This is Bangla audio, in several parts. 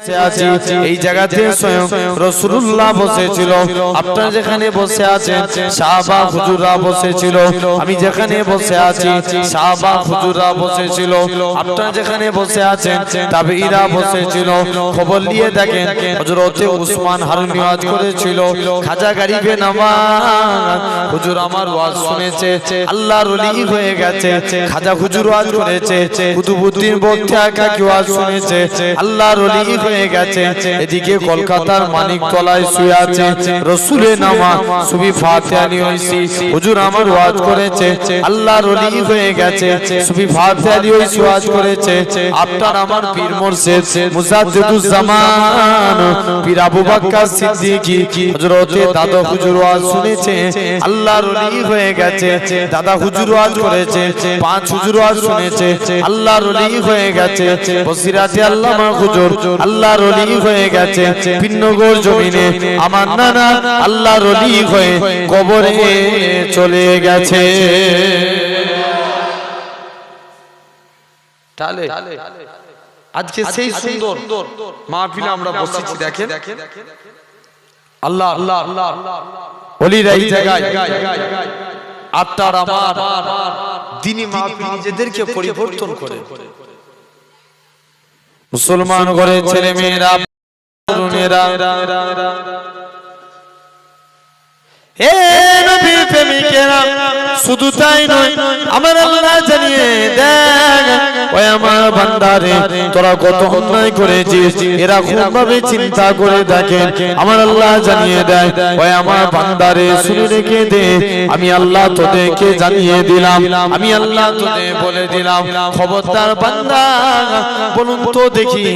বসে আছি এই জায়গাতে স্বয়ং রাসূলুল্লাহ বসেছিল আপনারা যেখানে বসে আছেন সাহাবা হুজুররা বসেছিল আমি যেখানে বসে আছি সাহাবা হুজুররা বসেছিল আপনারা যেখানে বসে আছেন তাবেঈরা বসেছিল খবর নিয়ে দেখেন হযরতে উসমান হারুনি ওয়াজ করেছিল খাজা গরিবে নওয়াজ হুজুর আমার ওয়াজ শুনেছে আল্লাহর ওলি হয়ে গেছে খাজা হুজুর ওয়াজ করেছে কুতুবউদ্দিন বখতিয়াকা কি ওয়াজ শুনেছে আল্লাহর ওলি হয়ে গেছে এদিকে কলকাতার মানিকতলায় শুয়ে আছে রাসূলের নামাজ সুবহি ফাতিহা নিয়ে হইছি হুজুর আমার ওয়াজ করেছে আল্লাহর ওলি হয়ে গেছে সুবহি ফাতিহা নিয়ে হইছি ওয়াজ করেছে আপনার আমার পীর মুর্শিদ মুজাদ্দিদুজ জামান পীর আবু বকর সিদ্দিকী হযরতে দাদা হুজুর ওয়াজ শুনেছে আল্লাহর ওলি হয়ে গেছে দাদা হুজুর ওয়াজ করেছে পাঁচ হুজুর ওয়াজ শুনেছে আল্লাহর ওলি হয়ে গেছে বসিরাতে আল্লামা হুজুর আল্লাহর ওলি হয়ে গেছে পিন্নগর জমিনে আমার নানা আল্লাহর ওলি হয়ে কবরে চলে গেছে তাহলে আজকে সেই সুন্দর মাহফিলে আমরা বসেছি দেখেন আল্লাহ আল্লাহ ওলিরা এই জায়গায় আপনার আমার দ্বীনি মাহফিল নিজেদেরকে পরিবর্তন করে মুসলমান ঘরে ছেলে মেয়েরা তরুণেরা হে নবীর প্রেমিকেরা শুধু তাই নয় আমার আল্লাহ জানিয়ে দেন ওই আমার বান্দারে তোরা কত অন্যায় করেছিস এরকম ভাবে চিন্তা করে দেখেন আমার আল্লাহ জানিয়ে দেয় ওই আমার বান্দারে শুনে রেখে দে আমি আল্লাহ তোদেরকে জানিয়ে দিলাম আমি আল্লাহ তোদের বলে দিলাম খবরদার বান্দা বলুন তো দেখি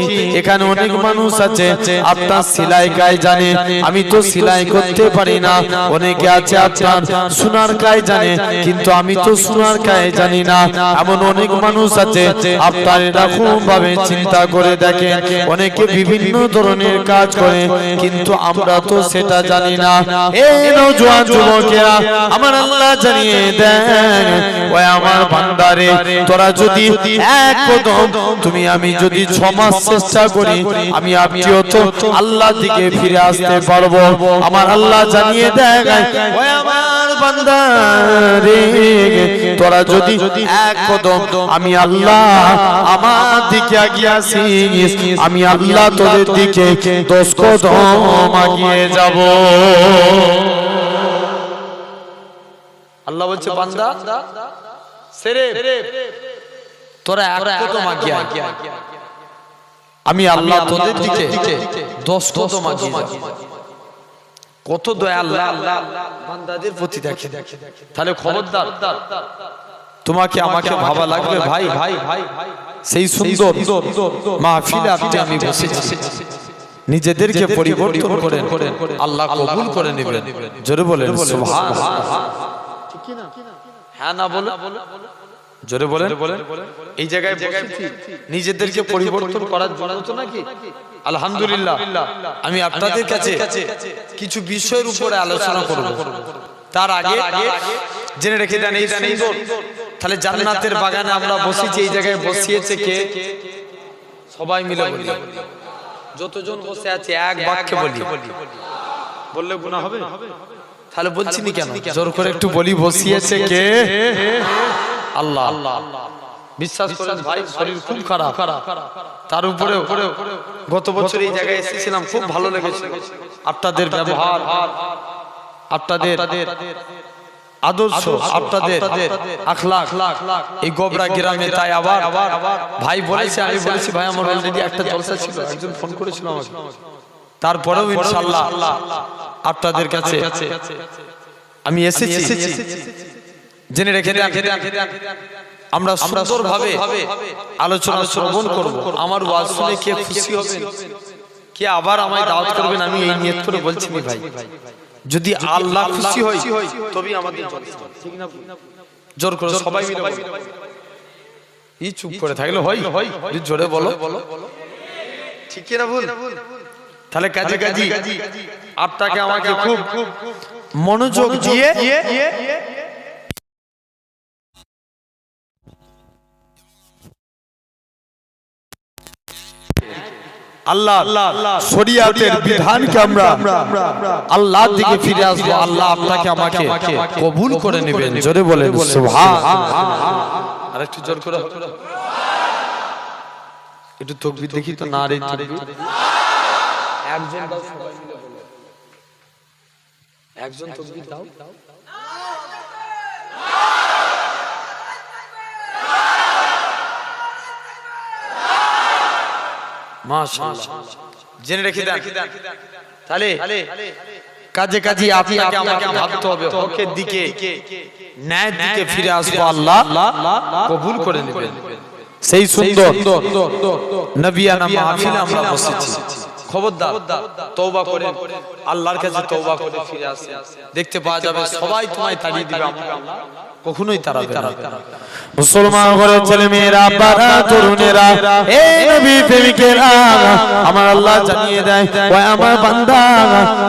এখানে অনেক মানুষ আছে আপনার সেলাই কাজ জানে আমি তো সেলাই করতে পারি না অনেকে আছে আপনার সোনার কাজ জানে কিন্তু আমি তো সোনার কাজ জানি না এমন অনেক মানুষ আছে আপনার এরকম ভাবে চিন্তা করে দেখেন অনেকে বিভিন্ন ধরনের কাজ করে কিন্তু আমরা তো সেটা জানি না এই নওজোয়ান যুবকেরা আমার আল্লাহ জানিয়ে দেন ওই আমার বান্দারে তোরা যদি এক কদম তুমি আমি যদি 6 মাস চেষ্টা করি আমি আপনিও তো আল্লাহর দিকে ফিরে আসতে পারবো আমার আল্লাহ জানিয়ে দেয় ওই আমার বান্দারে তোরা যদি এক কদম আমি আল্লাহ আমার দিকে এগিয়ে আসিস আমি আল্লাহ তোদের দিকে 10 কদম এগিয়ে যাব আল্লাহ বলছে বান্দা সেরে তোরা এক কদম এগিয়ে আমি আল্লাহ তোদের দিকে 10 কদম এগিয়ে যাব কত দয়া আল্লাহ বান্দাদের প্রতি দেখে তাহলে খবরদার তোমাকে আমাকে ভাবা লাগবে ভাই সেই সুন্দর মাহফিলে আপনি আমি বসেছি নিজেদেরকে পরিবর্তন করেন আল্লাহ কবুল করে নেবেন জোরে বলেন সুবহানাল্লাহ ঠিক কি না হ্যাঁ না বলে জোরে বলেন এই জায়গায় বসেছি নিজেদেরকে পরিবর্তন করার জন্য তো নাকি আলহামদুলিল্লাহ আমি আপনাদের কাছে কিছু বিষয়ের উপরে আলোচনা করব তার আগে জেনে রেখে দেন এই সুন্দর তাহলে জান্নাতের বাগানে আমরা বসেছি এই জায়গায় বসিয়েছে কে সবাই মিলে বলি যতজন বসে আছে এক বাক্যে বলি বললে গুনাহ হবে তাহলে বলছি নি কেন জোর করে একটু বলি বসিয়েছে কে আল্লাহ বিশ্বাস করেন ভাই শরীর খুব খারাপ তার উপরে গত বছর এই জায়গায় এসেছিলাম খুব ভালো লেগেছিল আপনাদের ব্যবহার আপনাদের আদর্শ আপনাদের আখলাক এই গোবরা গ্রামে তাই আবার ভাই বলেছে আমি বলেছি ভাই আমার অলরেডি একটা জলসা ছিল একজন ফোন করেছিল আমাকে তারপরেও ইনশাআল্লাহ আপনাদের কাছে আমি এসেছি জেনে রেখে দেন আমরা সুন্দরভাবে আলোচনা শ্রবণ করব আমার ওয়াজ শুনে কে খুশি হবেন কে আবার আমায় দাওয়াত করবেন আমি এই নিয়ত করে বলছি ভাই যদি আল্লাহ খুশি হয় তবেই আমাদের জলসা ঠিক না জোর করে সবাই মিলে এই চুপ করে থাকলে হয় জোরে বলো ঠিক কি না ভুল তাহলে কাজী আপনাকে আমাকে খুব মনোযোগ দিয়ে আল্লাহ শরিয়াতের বিধানকে আমরা আল্লাহর দিকে ফিরে আসবো। আল্লাহ আপনাকে আমাকে কবুল করে নেবেন। জোরে বলেন সুবহানাল্লাহ। আরেকটু জোর করে একটু তাকবীর দেখি তো। নারে তাকবীর। একজন দাও, সবাই মিলে বলো। একজন তাকবীর দাও। মাশাআল্লাহ। জেনে রেখে দেন তাহলে কাজে কাজে আপনাকে আমাকে ভাবতে হবে হকের দিকে, ন্যায়ের দিকে ফিরে আসবো। আল্লাহ কবুল করে নেবেন। সেই সুন্দর নবিয়ানা মাহফিলে আমরা বসেছি। খবরদার তওবা করে আল্লাহর কাছে তওবা করে ফিরে আসে। দেখতে পাওয়া যাবে সবাই তোমায় তাড়িয়ে দিবে, আল্লাহ কখনোই তাড়াবে না। মুসলমান ঘরের ছেলে মেয়েরা, বাবা তরুণেরা, এই নবী প্রেমিকেরা, আমার আল্লাহ জানিয়ে দেয়, ওই আমার বান্দা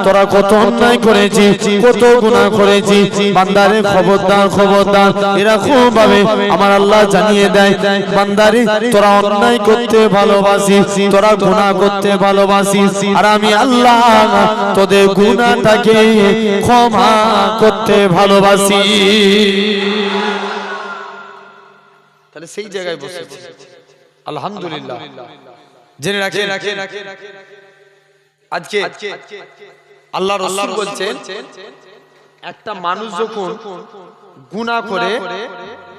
তোরা কত অন্যায় করেছিস, কত গুনাহ করেছিস। বান্দারে খবরদার খবরদার, এরকম ভাবে আমার আল্লাহ জানিয়ে দেয়, বান্দারে তোরা অন্যায় করতে ভালোবাসিস, তোরা গুনাহ করতে ভালোবাসিস, আর আমি আল্লাহ তোদের গুনাহটাকে ক্ষমা করতে ভালোবাসি। তাহলে সেই জায়গায় বসে আলহামদুলিল্লাহ জেনে রাখেন আজকে আল্লাহ রাসূল বলছেন একটা মানুষ যখন গুনাহ করে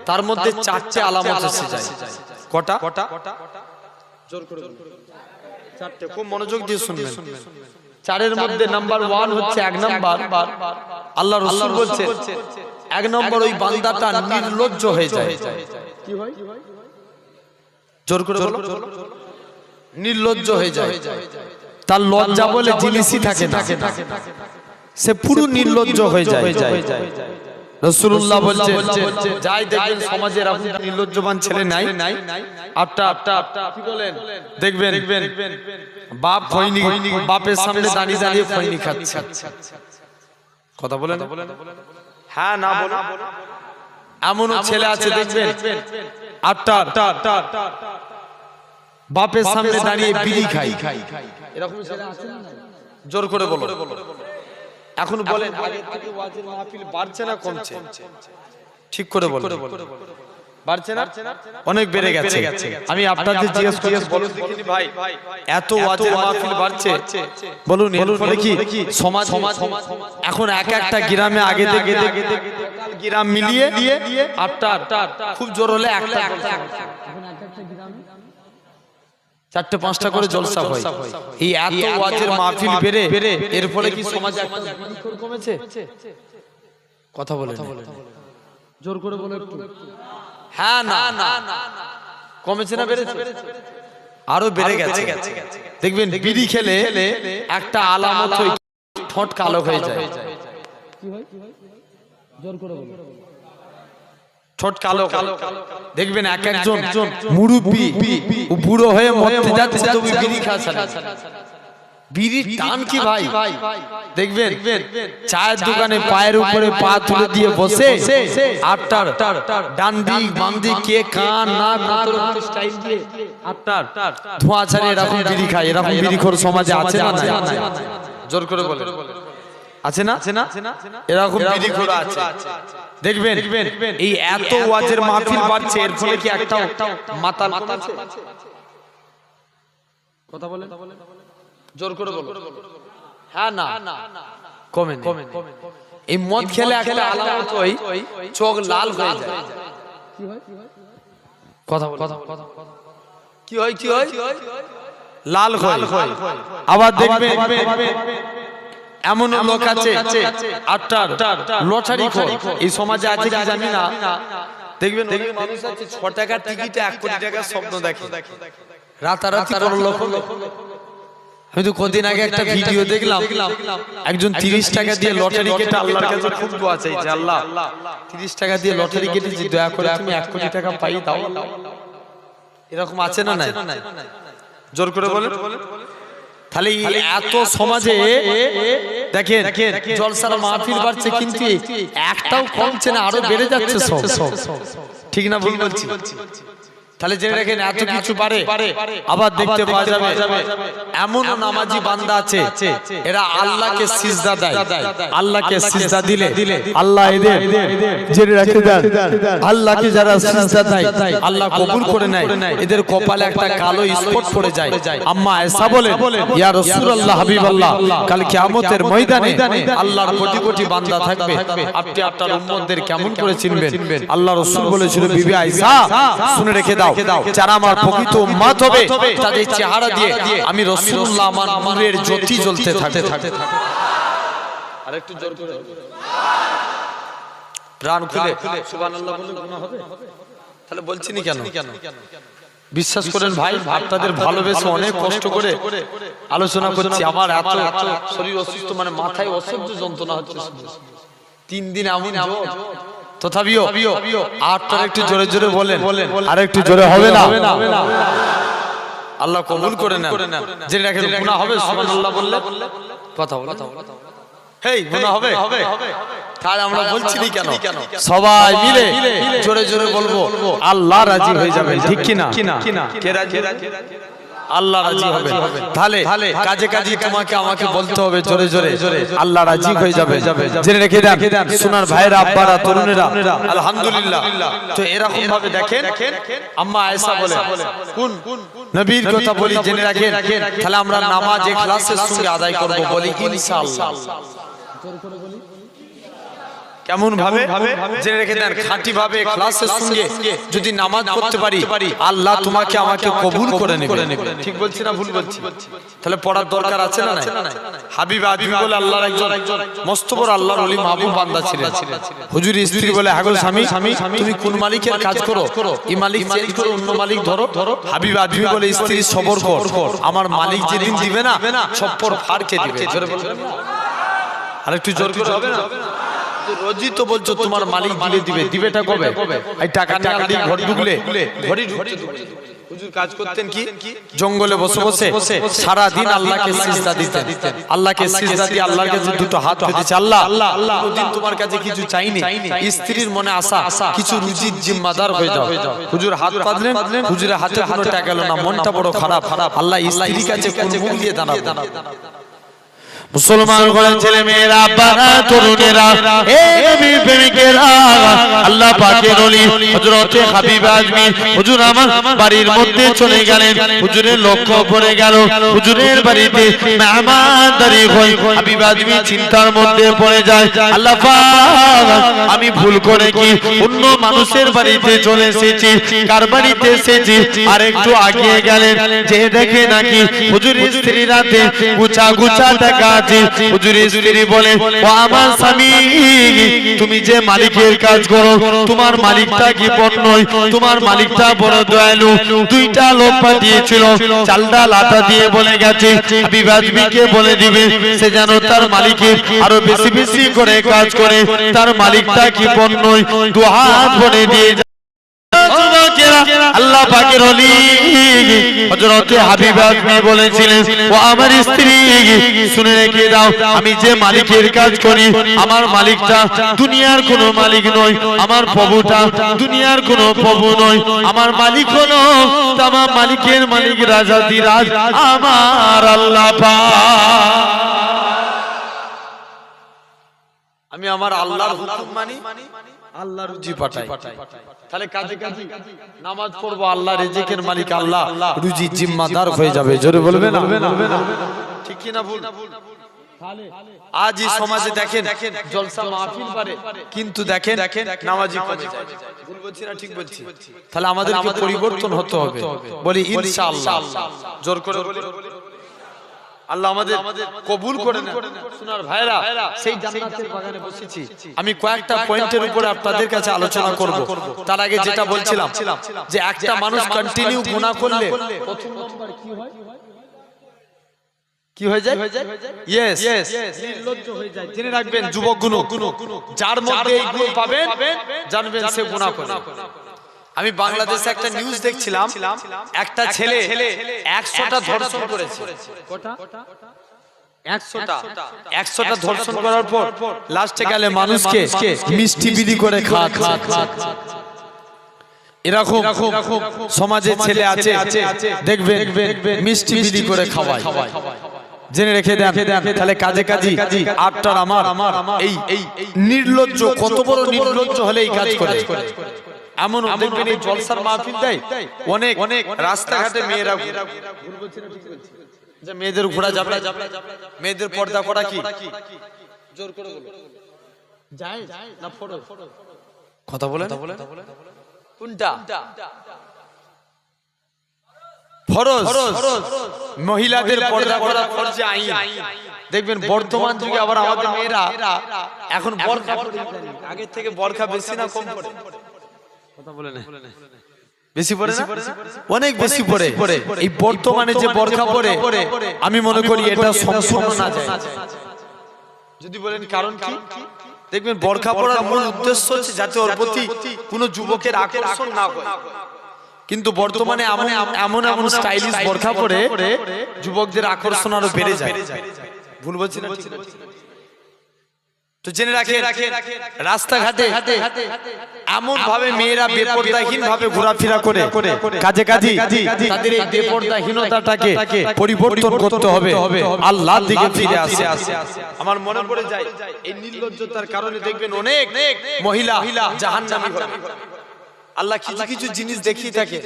তার মধ্যে চারটি আলামত এসে যায়। কটা? জোর করে চারটি, খুব মনোযোগ দিয়ে শুনবেন। চারের মধ্যে নাম্বার 1 হচ্ছে, এক নাম্বার আল্লাহ রাসূল বলছেন এক নম্বর ওই বান্দাটা নির্লজ্জ হয়ে যায়। কি হয়? জোর করে বলো। নির্লজ্জ হয়ে যায়। তার লজ্জা বলে জিনিসই থাকে না, সে পুরো নির্লজ্জ হয়ে যায়। রাসূলুল্লাহ বলছেন যাই দেখবেন সমাজে এরকম নির্লজ্জবান ছেলে নাই। আপটা কি বলেন দেখবেন বাপ খৈনি, বাপের সামনে দাঁড়িয়ে দাঁড়িয়ে খৈনি খাচ্ছে। কথা বলেন হ্যাঁ না বলো। এমনও ছেলে আছে দেখবেন বাপের সামনে দাঁড়িয়ে বিড়ি খাই। এরকম ছেলে আছে না? জোর করে বলো। এখন বলেন আগে থেকে ওয়াজের মাহফিল বাড়ছে না কমছে? ঠিক করে বলো। বাড়ছে না? অনেক বেড়ে গেছে। আমি আপনাদের জিজ্ঞেস করছি, বলুন দেখিনি ভাই, এত ওয়াজের মাহফিল বাড়ছে, বলুন এর ফলে কি সমাজ এখন এক একটা গ্রামে আগে থেকে গ্রাম মিলিয়ে আটটা খুব জোর হলে একটা, এখন এক একটা গ্রামে 4-5টা করে জলসা হয়। এই এত ওয়াজের মাহফিল বেড়ে এর ফলে কি সমাজে একটা বিক্ষোভ কমেছে? কথা বলেন জোর করে বলো একটু। হ্যাঁ না কমেছে না বেড়েছে? আরো বেড়ে গেছে। দেখবেন বিড়ি খেলে একটা আলামত হয়, ঠোঁট কালো হয়ে যায়। কি হয়? জোর করে বলো। ঠোঁট কালো। দেখবেন এক একজন মুরব্বি বুড়ো হয়ে মরতে যাচ্ছে, তবু বিড়ি খাচ্ছে না। বিড়ির টান কি ভাই! দেখবেন চায়ের দোকানে পায়ের উপরে পা তুলে দিয়ে বসে আটটার ডান দিক বাম দিক কে কান নাক স্টাইল দিয়ে আটটার ধোঁয়া ছাড়ে এরকম বিড়ি খায়। এরকম বিড়িখোর সমাজে আছে না? জোর করে বলে আছে না? এরকম বিড়িখোর আছে। দেখবেন এই এত ওয়াজের মাহফিল বাড়ছে, এর ফলে কি একটা মাতাল কমেছে? কথা বলেন জোর করে বলো। হ্যাঁ না কমে। এই মদ খেলে একটা আলামত হয়, চোখ লাল হয়ে যায়। কি হয়? কথা বলো। কি হয়? লাল হয়। আবার দেখবেন এমন লোক আছে আটটার লটারি খোর, এই সমাজে আছে কি জানি না। দেখবেন অনেক মানুষ আছে 6 টাকার টিকিটে 1 কোটি টাকার স্বপ্ন দেখে, রাতারাতি বড় লোক। আমি তো কদিন আগে একটা ভিডিও দেখলাম, একজন 30 টাকা দিয়ে লটারি কেটে আল্লাহর কাছে খুব দোয়া চাইছে, আল্লাহ 30 টাকা দিয়ে লটারি কেটেছি, দয়া করে তুমি 1 কোটি টাকা পাই দাও। এরকম আছে না নাই? জোর করে বলে। তাহলে এত সমাজে দেখেন জলসার মাহফিল বাড়ছে, কিন্তু একটাও কমছে না, আরো বেড়ে যাচ্ছে সব। ঠিক না ভুল বলছি? তাহলে জেনে রাখেন এত কিছু পারে। আবার দেখতে পাওয়া যাবে এমন নামাজি বান্দা আছে এরা আল্লাহকে সিজদা দেয়, আল্লাহকে সিজদা দিলে আল্লাহ এদের জেনে রাখে দেন আল্লাহকে যারা সিজদা দেয় আল্লাহ কবুল করে নেয়, এদের কপালে একটা কালো স্পট পড়ে যায়। আম্মা আয়েশা বলে ইয়া রাসূলুল্লাহ হাবিবাল্লাহ, কাল কিয়ামতের ময়দানে আল্লাহর কোটি কোটি বান্দা থাকবে, আপনি আপনার উম্মতদের কেমন করে চিনবেন? আল্লাহ রাসূল বলেছিল বিবি আয়েশা শুনে রেখে দাও, যারা আমার প্রকৃত উম্মত হবে তাদের চেহারা দিয়ে আমি রাসূলুল্লাহ আমার নূরের জ্যোতি জ্বলতে থাকবে। আরেকটু জোর করে প্রাণ খুলে সুবহানাল্লাহ বলে গুনাহ হবে? তাহলে বলছিনি কেন? বিশ্বাস করেন ভাই, আপনাদের ভালোবেসে অনেক কষ্ট করে আলোচনা করছি। আমার এত শরীর অসুস্থ, মানে মাথায় অসহ্য যন্ত্রণা হচ্ছে 3 দিন এমন তথাপিও আর তো একটু জোরে জোরে বলেন, আর একটু জোরে হবে না? আল্লাহ কবুল করে নেন। যে রাখেন গুনাহ হবে সুবহানাল্লাহ বললে কথা বলে হেই গুনাহ হবে, তাহলে আমরা বলছি না কেন? সবাই মিলে জোরে জোরে বলবো আল্লাহ রাজি হয়ে যাবে, ঠিক কি না? কে রাজি? আল্লাহ রাজি হবে। তাহলে কাজে কাজে তোমাকে আমাকে বলতে হবে জোরে জোরে আল্লাহ রাজি হয়ে যাবে। জেনে রেখে দেন সোনার ভাইরা, আব্বারা, তরুণেরা, আলহামদুলিল্লাহ। তো এরকম ভাবে দেখেন আম্মা আয়েশা বলে কোন নবীর কথা বলি জেনে রাখেন। তাহলে আমরা নামাজ ইখলাসের সঙ্গে আদায় করব, বলি ইনশাআল্লাহ। কেমন ভাবে জেনে রেখে দেন, খাঁটি ভাবে ইখলাসের সঙ্গে যদি নামাজ পড়তে পারি আল্লাহ তোমাকে আমাকে কবুল করে নেবে। ঠিক বলছি না ভুল বলছি? তাহলে পড়ার দরকার আছে না নাই? হাবিব বলে আল্লাহর একজন মস্ত বড় আল্লাহর ওলি মাহবুব বান্দা ছিলেন। হুজুর স্ত্রী বলে হাগল স্বামী তুমি কোন মালিকের কাজ করো, এই মালিক চেঞ্জ করো, অন্য মালিক ধরো। হাবিব বলে স্ত্রী সবর কর, আমার মালিক যেদিন দিবে না ছপ্পর ফাড়কে দিবে। জোরে বলবেন আরেকটু জোর করে হবে না? রোজই তো বলছো তোমার মালিক দিলে দিবে, দিবেটা কবে? এই টাকা নিয়ে ঘর ঢুকলে ঘড়ি ঢুকছে। হুজুর কাজ করতেন কি? জঙ্গলে বসে বসে সারা দিন আল্লাহকে সিজদা দিতেন। আল্লাহকে সিজদা দিয়ে আল্লাহর কাছে দুটো হাত পেতেছে, আল্লাহ কোনদিন তোমার কাছে কিছু চাইনি, স্ত্রীর মনে আশা কিছু রুজির জিম্মাদার হয়ে যাও। হুজুর হাত পাতলেন, হুজুরের হাতে কোনো টাকা গেল না, মনটা বড় খারাপ। আল্লাহ স্ত্রীর কাছে কোন মুখ দিয়ে দাঁড়াবে? মুসলমান ঘরের ছেলে মেয়েরা, আব্বারা, তরুণেরা, হে নবীর প্রেমিকেরা, আল্লাহ পাকের ওলি হযরতে হাবিব আজমি হুজুর আমার বাড়ির মধ্যে চলে গেলেন। হুজুরের লক্ষ্য পড়ে গেল হুজুরের বাড়িতে মেহমানদারি হয়। হাবিব আজমি চিন্তার মধ্যে পড়ে যায়, আল্লাহ পাক আমি ভুল করে কি অন্য মানুষের বাড়িতে চলে এসেছি, কার বাড়িতে এসেছি? আর একটু আগিয়ে গেলেন, যে দেখে নাকি হুজুরের স্ত্রী রাতে গুছা গুছা দেখা। হুজুরের স্ত্রী বলে ও আমার স্বামী, তুমি যে মালিকের কাজ করো তোমার মালিকটা কি বড় নয়? তোমার মালিকটা বড় দয়ালু। 2টা লোক পাঠিয়েছিল, চাল ডাল আটা দিয়ে বলে গেছে হাবিব আজমিকে বলে দিবে সে যেন তার মালিকের আরো বেশি বেশি করে কাজ করে। তার মালিকটা কি বড় নয়? 2 হাত ভরে দিয়ে আল্লাহ পাকের ওলি হযরতে হাবিব আজমি বলেছিলেন ও আমার স্ত্রী শুনে রেখে দাও, আমি যে মালিকের কাজ করি আমার মালিকটা দুনিয়ার কোনো মালিক নয়, আমার প্রভুটা দুনিয়ার কোনো প্রভু নয়, আমার মালিক হলো তামাম মালিকের মালিক রাজাধিরাজ আমার আল্লাহ পাক। আমি আমার আল্লাহর হুকুম মানি, আল্লাহ রুজি পাঠায়। তাহলে কাজে কাজে নামাজ পড়বো, আল্লাহ রিজিকের মালিক আল্লাহ, রুজি জিম্মাদার হয়ে যাবে। জোরে বলবেন ঠিক কি না ভুল? আজ এই সমাজে দেখেন জলসা মাহফিল পারে, কিন্তু দেখেন নামাজি কমে যায়। ভুল বলছি না ঠিক বলছি? তাহলে আমাদেরকে পরিবর্তন হতে হবে, বলি ইনশাআল্লাহ। জোর করে আল্লাহ আমাদের কবুল করে নেন। সোনার ভাইরা, সেই জান্নাতের বাগানে বসেছি। আমি কয়েকটা পয়েন্টের উপরে আপনাদের কাছে আলোচনা করব। তার আগে যেটা বলছিলাম যে একটা মানুষ কন্টিনিউ গুনাহ করলে প্রথম নাম্বার কি হয়? কি হয়ে যায়? ইয়েস, নির্লজ্জ হয়ে যায়। জেনে রাখবেন যুবকগুলো, যার মধ্যে এই গুণ পাবেন জানবেন সে গুনাহ করে। আমি বাংলাদেশে একটা নিউজ দেখছিলাম, একটা ছেলে 100টা ধর্ষণ করেছে। কটা? 100টা ধর্ষণ করার পর লাস্টে গেলে মানুষকে মিষ্টি বিলি করে খা। এরকম সমাজে ছেলে আছে দেখবেন মিষ্টি বিলি করে খাওয়ায়, জেনে রেখে দেন। তাহলে কাজে কাজে আটটার আমার এই নির্লজ্জ, কত বড় নির্লজ্জ হলে এই কাজ করে। এমন দেখবেন এই জলসার মাহফিল দেয় অনেক রাস্তাঘাটে মেয়েরা, যে মেয়েদের ঘোরা যাবে, মেয়েদের পর্দা করা কি জোর করে যায় না ফরজ? কথা বলেন কোনটা ফরজ? মহিলাদের পর্দা করা ফরজ আইন। দেখবেন বর্তমান যুগে আবার আমাদের মেয়েরা এখন বরখা, আগের থেকে বরখা বেশি না কম পড়ে? কথা বলেন বেশি পড়ে না? অনেক বেশি পড়ে। এই বর্তমানে যে বরখা পড়ে আমি মনে করি এটা সম্পূর্ণ না যায়। যদি বলেন কারণ কি, দেখবেন বরখা পড়ার মূল উদ্দেশ্য হচ্ছে যাতে ওর প্রতি কোনো যুবকের আকর্ষণ না হয়। কিন্তু বর্তমানে এমন এমন স্টাইলিশ বরখা পড়ে যুবকদের আকর্ষণ আরো বেড়ে যায়। ভুল বলছি না? তো জেনে রাখেন, রাস্তাঘাটে এমন ভাবে মেয়েরা বেপরদাহীন ভাবে ঘোরাফেরা করে, কাজে কাজে তাদের এই বেপরদাহীনতাটাকে পরিবর্তন করতে হবে, আল্লাহর দিকে ফিরে আসে। আমার মনে পড়ে যায় এই নির্লজ্জতার কারণে দেখবেন অনেক মহিলা জাহান্নামী হবে। আল্লাহ কিছু কিছু জিনিস দেখিয়ে থাকে।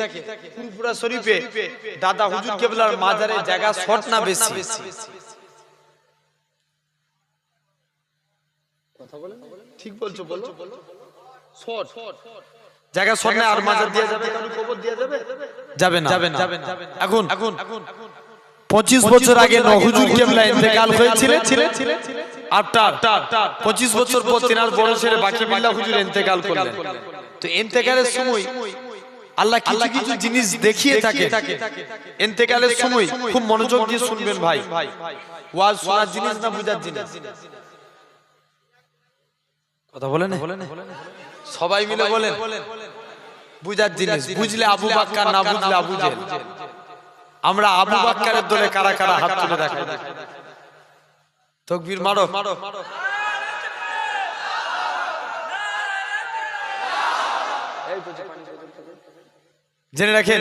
ফুরফুরা শরীফে দাদা হুজুর কেবলার মাজারে জায়গা শর্ট না বেশি? ঠিক বলছো, বলো। শর্ট জায়গা শর্ট না, আর মাজার দিয়ে যাবে, কারো কবর দিয়ে যাবে না। এখন 25 বছর আগে হুজুর কেবলা ইন্তেকাল হয়েছিলেন, আপনার 25 বছর পর তেনার বড় ছেলে বাকি বিল্লাহ হুজুর ইন্তেকাল করলেন। তো ইন্তেকালের সময় আল্লাহ কিছু কিছু জিনিস দেখিয়ে থাকে। ইন্তেকালের সময় খুব মনোযোগ দিয়ে শুনবেন ভাই, ওয়াজ শোনার জিনিস না বুঝার জিনিস? কথা বলেন সবাই মিলে বলেন, বুঝার জিনিস। বুঝলে আবু বাক্কার, না বুঝলে আবু জেহেল। আমরা আবু বাক্কারের দলে কারা কারা হাত তুলে রাখবো? তাকবীর মারো। জেনে রাখেন,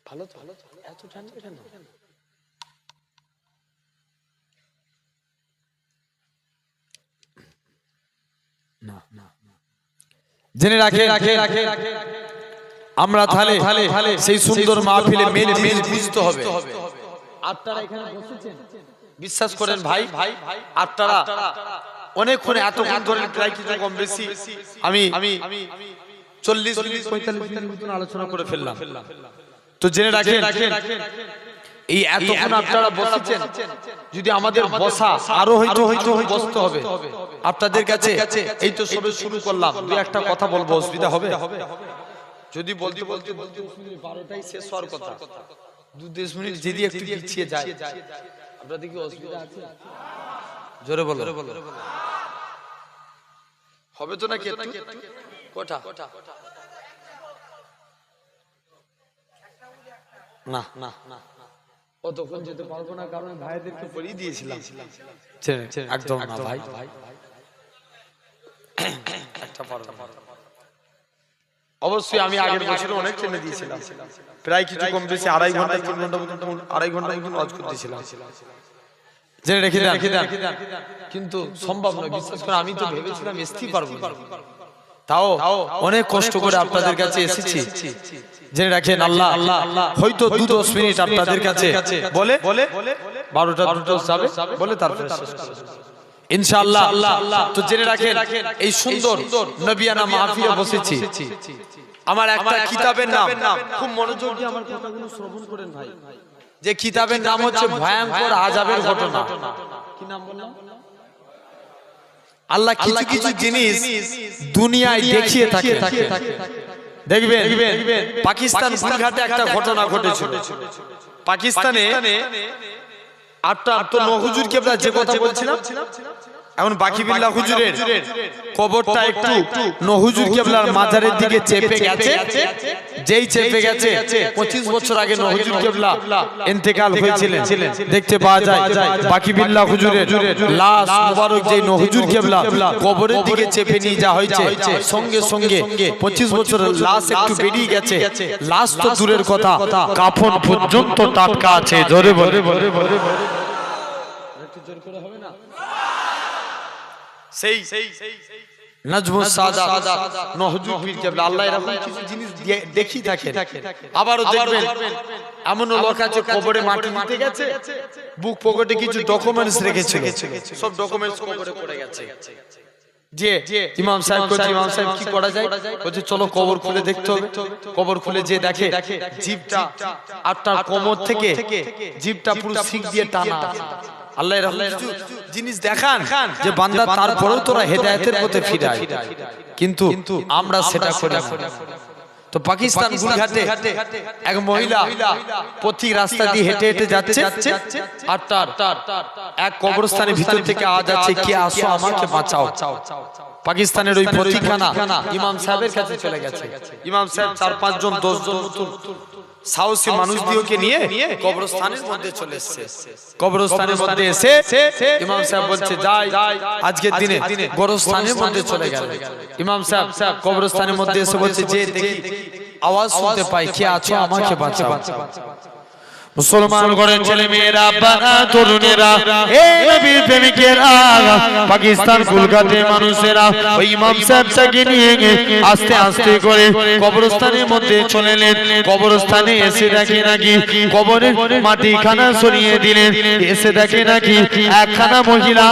ভালো তো এত ঠান্ডা কেন? জেনে রাখে আমরা তাহলে সেই সুন্দর মাহফিলে মেল বুঝতে হবে। আপনারা এখানে বসেছেন, বিশ্বাস করেন ভাই, আপনারা অনেকক্ষণ এতক্ষণ ধরে প্রায় কিছু কম বেশি আমি 40 মিনিট 45 মিনিট আলোচনা করে ফেললাম। তো জেনে রাখেন এই এতক্ষণ আপনারা বসেছেন, যদি আমাদের বসা আরো হয়তো বসতে হবে আপনাদের কাছে। এই তো সবে শুরু করলাম, দুই একটা কথা বলবো, অসুবিধা হবে? যদি বলতে 12টাই শেষ হওয়ার কথা, 2-3 মিনিট যদি একটু পিছিয়ে যায় আপনাদের কি অসুবিধা আছে? জোরে বলো। হবে তো নাকি? একটু কোটা না অতক্ষণ যেতে পারবো না, কারণ ভাইদেরকে পড়িয়ে দিয়েছিলাম। একদম না ভাই, অবশ্যই আমি আগের বছর অনেক ট্রেনে দিয়েছিলাম, প্রায় কিছু কম বেশি 2.5 ঘন্টা 3 ঘন্টা মতন, 2.5 ঘন্টা মতন ওয়াজ করতেছিলাম। জেনে রেখে দেন, কিন্তু সম্ভব নয়, বিশ্বাস করে। আমি তো ভেবেছিলাম আসতেই পারবো না, তাও অনেক কষ্ট করে আপনাদের কাছে এসেছি। জেনে রাখেন আল্লাহ হয়তো 2-10 মিনিট আপনাদের কাছে বলে 12টা 2টা যাবে বলে তারপরে ইনশাআল্লাহ। তো জেনে রাখেন এই সুন্দর নবিয়ানা মাহফিলে বসেছি। আমার একটা কিতাবের নাম, খুব মনোযোগ দিয়ে আমার কথাগুলো শ্রবণ করেন ভাই। যে কিতাবের নাম হচ্ছে ভয়ঙ্কর আযাবের ঘটনা। কি নাম বললাম? আল্লাহ কিছু কিছু জিনিস দুনিয়ায় দেখিয়ে থাকে। দেখবেন পাকিস্তান গুলঘাটে একটা ঘটনা ঘটেছিল। পাকিস্তানে আটটা হুজুর কেবলা যে কথা বলছিলাম, এখন বাকি বিল্লাহ হুজুরের কবরটা একটু নহুজুর কেবলার মাজারের দিকে চেপে গেছে। যেই চেপে গেছে 25 বছর আগে নহুজুর কেবলা ইন্তেকাল হয়েছিলেন। দেখতে পাওয়া যায় বাকি বিল্লাহ হুজুরের লাশ মুবারক যেই নহুজুর কেবলা কবরের দিকে চেপে নিয়ে যাওয়া হয়েছে, সঙ্গে সঙ্গে 25 বছরের লাশ একটু বেরিয়ে গেছে। লাশ তো দূরের কথা, কাফন পর্যন্ত টাটকা আছে। জোরে বলে সেই নাজমুস সাদাত নহজুর পীর কেবলা আল্লাহ এরকম কিছু জিনিস দেখি থাকে। আবারও দেখবেন এমন লোক আছে কবরে মাটি দিতে গেছে, বুক পকেটে কিছু ডকুমেন্টস রেখেছিল, সব ডকুমেন্টস কবরে পড়ে গেছে। যে ইমাম সাহেব কইছে, ইমাম সাহেব কি করা যায়? বলছে চলো কবর খুলে দেখতে হবে। কবর খুলে যে দেখে জিভটা আপনার কোমর থেকে জিভটা পুরো শিক দিয়ে টানা আছে। আল্লাহ এরকম কিছু জিনিস দেখান যে বান্দা তারপরেও তোরা হেদায়েতের পথে ফিরায়, কিন্তু আমরা সেটা করি না। তো পাকিস্তান গুলঘাটে এক মহিলা পথিক রাস্তা দিয়ে হেঁটে হেঁটে যাচ্ছে, আর তার এক কবরস্থানের ভিতর থেকে আওয়াজ আছে, কে আসো আমাকে বাঁচাও। পাকিস্তানের ওই পথিকখানা ইমাম সাহেবের কাছে চলে গেছে। ইমাম সাহেব 4-5 জন 10 জন মতন সাহসী মানুষ দিওকে নিয়ে কবরস্থানের মধ্যে চলে এসেছে। কবরস্থানের মধ্যে এসে ইমাম সাহেব বলছে যাই আজকের দিনে কবরস্থানের মধ্যে চলে গেল। ইমাম সাহেব কবরস্থানের মধ্যে এসে বলছে যে দেখি আওয়াজ শুনতে পাই, কে আছো আমাকে বাঁচাও। মুসলমান ঘরের ছেলে মেয়েরা, বাবা তরুণেরা, এই নবীর প্রেমিকেরা, পাকিস্তান কলকাতার মানুষেরা ওই ইমাম সাহেবকে নিয়ে আস্তে আস্তে করে কবরস্থানের মধ্যে চলে এলেন। কবরস্থানে এসে দেখে নাকি কবরের মাটিখানা সরিয়ে দিলেন। এসে দেখে নাকি একখানা মহিলা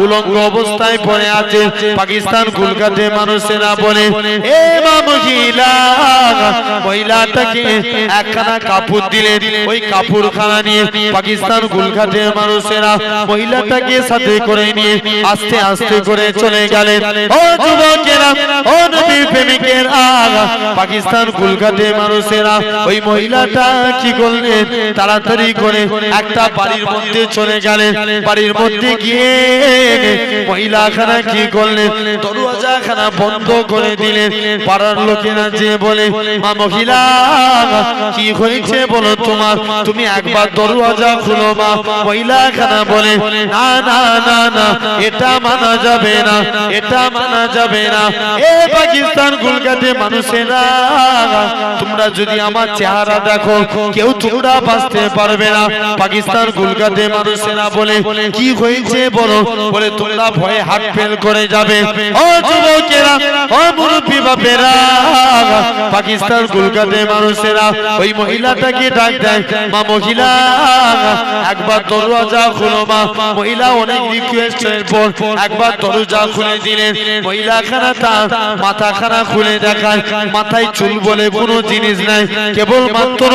উলঙ্গ অবস্থায় পড়ে আছে। পাকিস্তান কলকাতার মানুষেরা বলে, এ মা মহিলা, মহিলাটাকে একখানা কাপড় দিলেন। ওই কাপড়খানা নিয়ে পাকিস্তান কলকাতার মানুষেরা মহিলাটাকে সাথে করে নিয়ে আস্তে আস্তে করে চলে গেলেন। ও যুবকেরা, ও নবীর প্রেমিকেরা, পাকিস্তান কলকাতার মানুষেরা ওই মহিলাটা কি করলেন, তাড়াতাড়ি করে একটা বাড়ির মধ্যে চলে গেলেন। বাড়ির মধ্যে গিয়ে মহিলাখানা কি করলেন, দরওয়াজাখানা বন্ধ করে দিলেন। পাড়ার লোকেরা যে বলে, মা মহিলা কি হয়েছে বলো তোমার, তুমি একবার দরওয়াজা খুলো মা। মহিলাখানা বলে, না না না না, এটা মানা যাবে না, এটা মানা যাবে না। এ পাকিস্তান কলকাতার মানুষেরা, তোমরা যদি আমার চেহারা দেখো কেউ তোমরা বাঁচতে পারবে না। পাকিস্তান কলকাতার মানুষেরা বলে, কি হয়েছে বলো? বলে তোমরা ভয়ে হাত ফেল করে যাবে। ও যুবকেরা, ও মুরব্বী বাপেরা, পাকিস্তান কলকাতার মানুষেরা ওই মহিলাটাকে ডাক দেয়, মা মহিলা একবার দরওয়াজা খুলো মা। মহিলা অনেক রিকোয়েস্টের পর একবার দরজা খুলে দিলেন। মহিলাখানা তার মাথাখানা খুলে দেখায়, মাথায় চুল বলে কোনো জিনিস নাই, কেবল মাত্র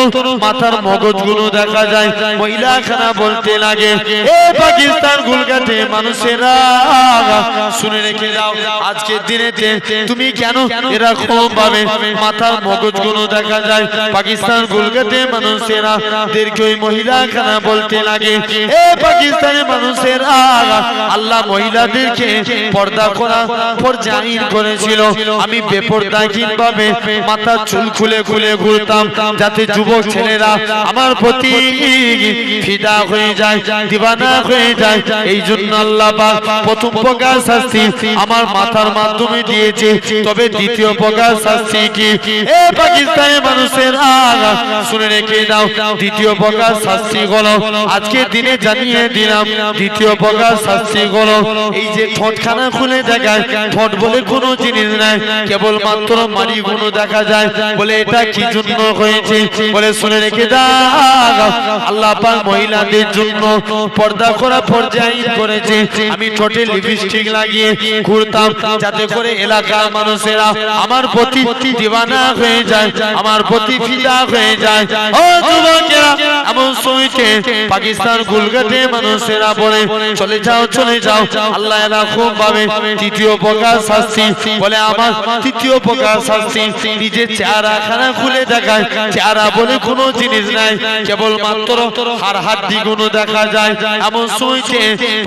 মাথার মগজগুলো দেখা যায়। মহিলাখানা বলতে লাগে, এ পাকিস্তান কলকাতার মানুষেরা শুনে রেখে দাও, আজকের দিনেতে তুমি কেন এরকম ভাবে মাথার মগজগুলো দেখা যায়। পাকিস্তান কলকাতার মানুষেরা দেরকে ওই মহিলাখানা বলতে লাগে, এ পাকিস্তানের মানুষেরা, আল্লাহ মহিলাদেরকে পর্দা করা জাহির করেছিল। আমি বেপরদাহীন ভাবে মাথার চুল খুলে খুলে ঘুরতাম, যাতে যুবক ছেলেরা আমার প্রতি ফিদা হয়ে যায়, দিওয়ানা হয়ে যায়। এই জন্য আল্লাহ পাক প্রথম প্রকার শাস্তি আমার মাথার মাধ্যমে দিয়েছে। তবে দ্বিতীয় প্রকার শাস্তি কি, এ পাকিস্তানের মানুষেরা শুনে রেখে দাও, দ্বিতীয় প্রকার শাস্তি হলো, আজকের দিনে জানিয়ে দিলাম, দ্বিতীয় প্রকার শাস্তি হলো এই যে ঠোঁটখানা খুলে দেখায়। ঠোঁট বলে কোনো জিনিস নাই, কেবল মাত্র মাড়িগুলো দেখা যায়। বলে এটা কি জন্য হয়েছে? বলে শুনে রেখে দাও, আল্লাহ পাক মহিলাদের জন্য পর্দা করা ফরজাইন করেছে। আমি ঠোঁটে লিপস্টিক লাগিয়ে ঘুরতাম, যাতে করে এলাকার মানুষেরা আমার প্রতি দিওয়ানা হয়ে যায়, আমার প্রতি ফিদা হয়ে যায়। ও যুবকেরা, এমন সময়তে পাকিস্তান গুলগাতে মানুষেরা বলে চলে যাও চলে যাও, আল্লাহ এরা খুব ভাবে তৃতীয় প্রকার শাস্তি বলে আমার তৃতীয় প্রকার শাস্তি নিজের চেহারা খানা খুলে দেখায়, চেহারা বলে কোনো জিনিস নাই, কেবল মাত্র হাড় হাড্ডি গুলো দেখা যায়। এমন সময়তে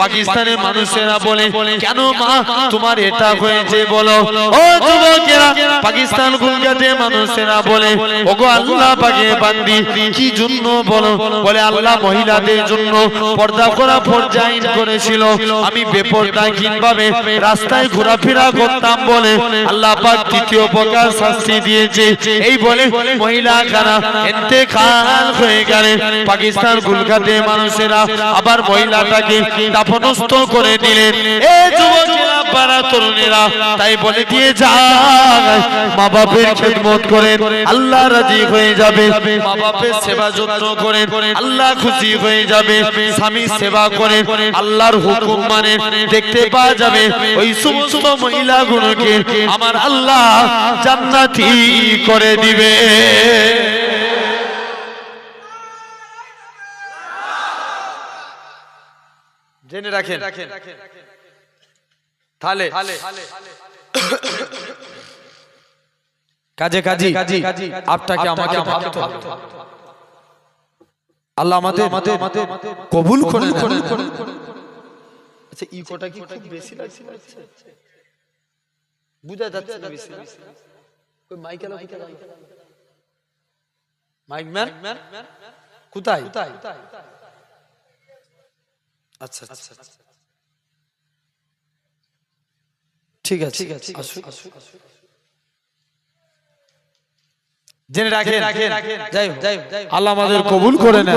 পাকিস্তানের মানুষেরা বলে কেন মা তোমার এটা হয়েছে বলো। ও যুবকেরা পাকিস্তান গুলগাতে মানুষেরা বলে ওগো আল্লাহ পাকে বান্দি কি জন্য বলো, বলে আল্লাহ মহিলাদের জন্য পর্দা করা ফরজ আইন করেছিল, আমি বেপরদাহীনভাবে রাস্তায় ঘোরাফেরা করতাম বলে আল্লাহ পাক তৃতীয় প্রকার শাস্তি দিয়েছে। এই বলে মহিলা খানা ইন্তেকাল হয়ে গেলে পাকিস্তান গুলগাতে মানুষেরা আবার মহিলাটাকে দাফনস্থ করে দিলেন। এই যুবকেরা পাড়া তরুণীরা তাই বলে দিয়ে যায় মা বাপের খিদমত করেন আল্লাহ রাজি হয়ে যাবে, মা বাপের সেবা যত্ন করেন আল্লাহ খুশি হয়ে যাবে, স্বামীর সেবা করেন আল্লাহর হুকুম মানে দেখতে পাওয়া যাবে ওই সমস্ত মহিলাগুলোকে আমার আল্লাহ জান্নাতি করে দিবে। জেনে রাখেন তাহলে কাজে কাজে আপনাকে আমাকে ভাবতে হবে। আল্লাহ আমাদের কবুল করে নেন। আচ্ছা ইকোটা কি খুব বেশি লাগছে? বুঝা যাচ্ছে না বেশি? কই মাইক এলো কোথায়? মাইক ম্যান কোথায়? আচ্ছা আচ্ছা ঠিক আছে আসুন। জেনে রাখেন যাই আল্লাহ আমাদের কবুল করে নেন।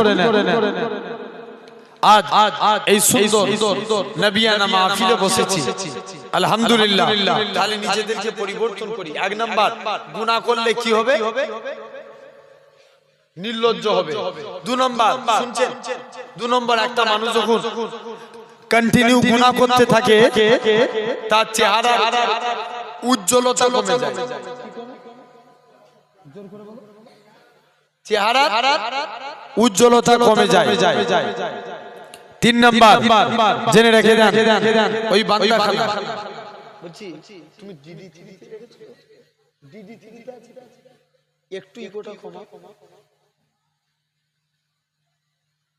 আজ এই সুন্দর নবিয়ানা মাহফিলে বসেছি আলহামদুলিল্লাহ। তাহলে নিজেদেরকে পরিবর্তন করি। এক নাম্বার গুনাহ করলে কি হবে? নির্লজ্জ হবে। দু নাম্বার শুনছেন, দু নাম্বার একটা মানুষ যখন কন্টিনিউ গুনাহ করতে থাকে তার চেহারা উজ্জ্বলতা কমে যায়, চেহারা উজ্জ্বলতা কমে যায়। তিন নাম্বার জেনে রেখে দেন ওই বান্দা খানা বলছি তুমি দিদি দেখেছো? দিদি একটু ইকোটা কমা,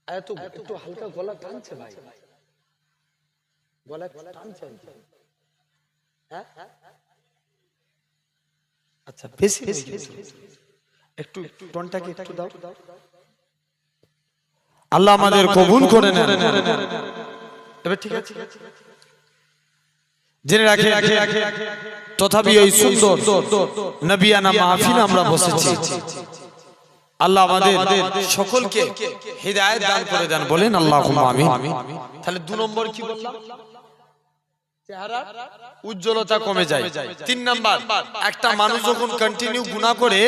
একটু হালকা গলা টানছে ভাই, গলা টানছে। হ্যাঁ আচ্ছা বেশি একটু টনটাকে একটু দাও। আল্লাহ আমাদের কবুল করে নেন। এবার ঠিক আছে জেনে রাখে তথাপি ওই সুন্দর নবিয়ানা মাহফিল আমরা বসেছি। আল্লাহ আমাদের সকলকে হিদায়াত দান করে দেন, বলেন আল্লাহুম্মা আমিন। তাহলে দু নম্বর কি বললাম? চেহারা উজ্জ্বলতা কমে যায়। তিন নাম্বার একটা মানুষ যখন কন্টিনিউ গুনাহ করে,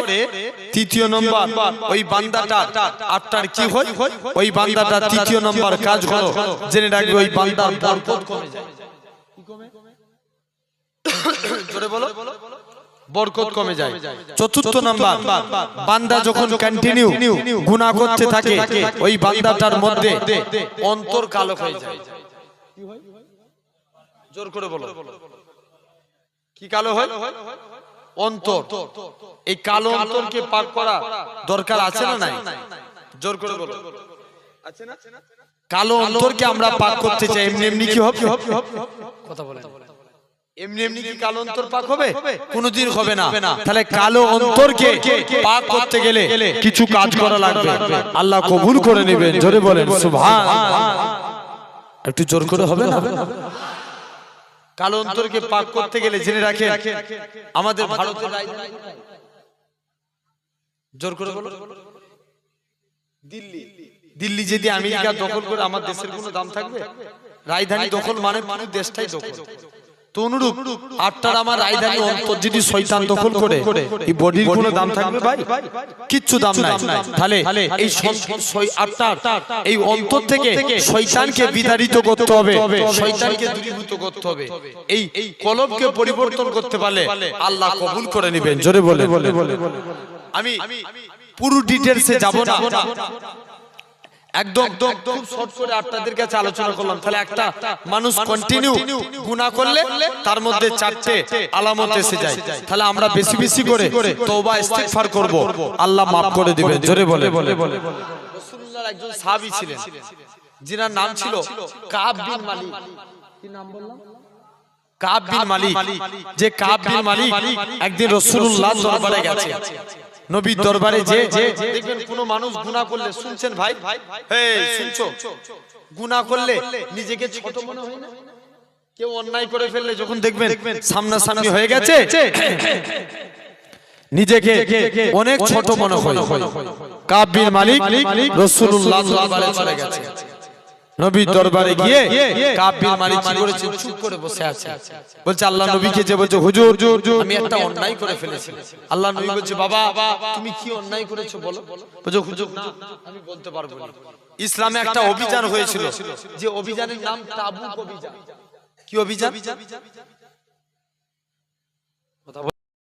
তৃতীয় নাম্বার ওই বান্দাটা আপনার কি হয়? ওই বান্দাটা তৃতীয় নাম্বার কাজ হলো জেনে রাখবে ওই বান্দার বরকত কমে যায়। কি কমে? জোরে বলো। বরকত কমে যায়। চতুর্থ নাম্বার বান্দা যখন কন্টিনিউ গুনাহ করতে থাকে ওই বান্দাটার মধ্যে অন্তর কালো হয়ে যায়। কি হয়? জোর করে বলো। কি কালো হয়? অন্তর। এই কালো অন্তরকে পাক করা দরকার আছে না নাই? জোর করে বলো আছে না? কালো অন্তরকে আমরা পাক করতে চাই, এমনি এমনি কি হবে? কথা বলেন। এমনি এমনি কি কালো অন্তর পাক হবে? কোনোদিন হবে না। তাহলে কালো অন্তরকে পাক করতে গেলে কিছু কাজ করা লাগবে। আল্লাহ কবুল করে নেবেন। জোরে বলেন সুবহানাল্লাহ। একটু জোর করে হবে না? কালো অন্তরকে পাক করতে গেলে জেনে রাখে আমাদের ভারতের রাজধানী জোর করে বলো দিল্লি। দিল্লি যদি আমেরিকা দখল করে আমার দেশের কোনো দাম থাকবে? রাজধানী দখল মানে পুরো দেশটাই দখল। তো অনুরূপ আপনার আমার রাজধানী অন্তর যদি শয়তান দখল করে এই বডির কোনো দাম থাকবে ভাই? কিচ্ছু দাম নাই। তাহলে এই আপনার এই অন্তর থেকে শয়তানকে বিতাড়িত করতে হবে, শয়তানকে দূরীভূত করতে হবে। এই কলবকে পরিবর্তন করতে পারলে আল্লাহ কবুল করে নেবেন। জোরে বলে। আমি পুরো ডিটেইলসে যাব না, একদম খুব শর্ট করে আপনাদের কাছে আলোচনা করলাম। তাহলে একটা মানুষ কন্টিনিউ গুনাহ করলে তার মধ্যে চারটে আলামত এসে যায়। তাহলে আমরা বেশি বেশি করে তওবা ইস্তিগফার করব, আল্লাহ maaf করে দিবেন। জোরে বলে। রাসূলুল্লাহর একজন সাহাবী ছিলেন, যিনার নাম ছিল কাব বিন মালিক। কি নাম বললাম? কাব বিন মালিক। যে কাব বিন মালিক একদিন রাসূলুল্লাহ দরবারে গেছে। নবীর দরবারে যে দেখবেন কোন মানুষ গুনাহ করলে, শুনছেন ভাই, এই শুনছো, গুনাহ করলে নিজেকে ছোট মনে হয় না? কেউ অন্যায় করে ফেললে যখন দেখবেন সামনাসামনি হয়ে গেছে, নিজেকে অনেক ছোট মনে হয়। কাব বিন মালিক রাসূলুল্লাহ দরবারে চলে গেছে। নবীর দরবারে গিয়ে কাব বিন মালিক কি করেছে? চুপ করে বসে আছে। বলছে আল্লাহ নবীকে যে বলছে, হুজুর আমি একটা অন্যায় করে ফেলেছি। আল্লাহ নবী বলছে, বাবা তুমি কি অন্যায় করেছো বলো? বলছে হুজুর না আমি বলতে পারবো না। ইসলামে একটা অভিযান হয়েছিল, যে অভিযানের নাম তাবুক অভিযান। কি অভিযান?